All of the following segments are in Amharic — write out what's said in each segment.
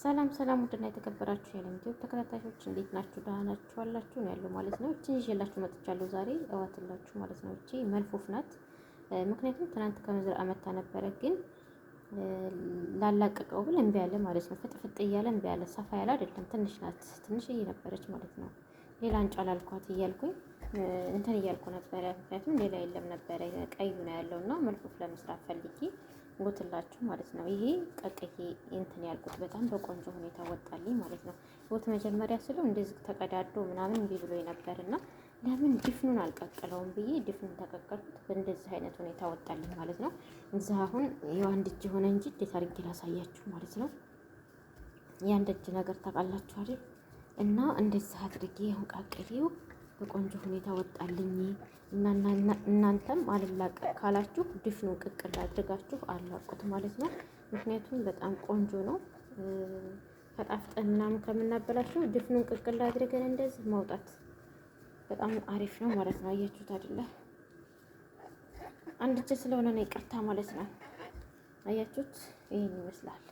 ሰላም ሰላም፣ ውድና የተከበራችሁ የዓለም ዩቲዩብ ተከታታዮች እንዴት ናችሁ? ደህና ናችሁ አላችሁ ነው ያለው ማለት ነው። እቺ ይዤላችሁ መጥቻለሁ ዛሬ እዋትላችሁ ማለት ነው። እቺ መልፎፍ ናት። ምክንያቱም ትናንት ከመዝራ አመታ ነበረ፣ ግን ላላቀቀው ብል እምቢ ያለ ማለት ነው። ፍጥፍጥ እያለ እምቢ ያለ፣ ሰፋ ያለ አይደለም፣ ትንሽ ናት፣ ትንሽዬ ነበረች ማለት ነው። ሌላ እንጫላልኳት እያልኩኝ እንትን እያልኩ ነበረ፣ ምክንያቱም ሌላ የለም ነበረ፣ ቀዩ ነው ያለውና መልፎፍ ለመስራት ፈልጌ ወትላችሁ ማለት ነው። ይሄ ቀቅዬ እንትን ያልኩት በጣም በቆንጆ ሁኔታ ወጣልኝ ማለት ነው። ወት መጀመሪያ ስለው እንደዚህ ተቀዳዶ ምናምን እምቢ ብሎ ነበርና ለምን ድፍኑን አልቀቅለውም ብዬ ድፍኑን ተቀቀልኩት። በእንደዚህ አይነት ሁኔታ ወጣልኝ ማለት ነው። እዛ አሁን የአንድ እጅ ሆነ እንጂ እንዴት አድርጌ ላሳያችሁ ማለት ነው። የአንድ እጅ ነገር ታውቃላችሁ አይደል? እና እንደዚህ አድርጌ አሁን ቀቅሌው በቆንጆ ሁኔታ ወጣልኝ። እናንተም አልላቀቅ ካላችሁ ድፍኑን ቅቅል አድርጋችሁ አላቁት ማለት ነው። ምክንያቱም በጣም ቆንጆ ነው። ከጣፍጠን ምናምን ከምናበላችሁ ድፍኑን ቅቅል አድርገን እንደዚህ ማውጣት በጣም አሪፍ ነው ማለት ነው። አያችሁት አይደለ? አንድ እጅ ስለሆነ ነው ይቅርታ ማለት ነው። አያችሁት? ይሄን ይመስላል።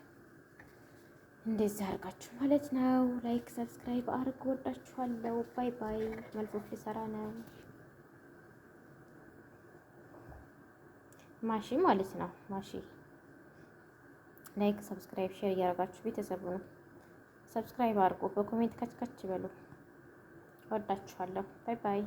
እንደዚህ አድርጋችሁ ማለት ነው። ላይክ ሰብስክራይብ አድርጉ። ወዳችኋለሁ። ባይ ባይ። መልፎፍ ሊሰራ ነው ማሺ ማለት ነው። ማሺ ላይክ ሰብስክራይብ ሼር እያደረጋችሁ ቤተሰቡ ነው። ሰብስክራይብ አድርጉ። በኮሜንት ከች በሉ። ወዳችኋለሁ። ባይ ባይ።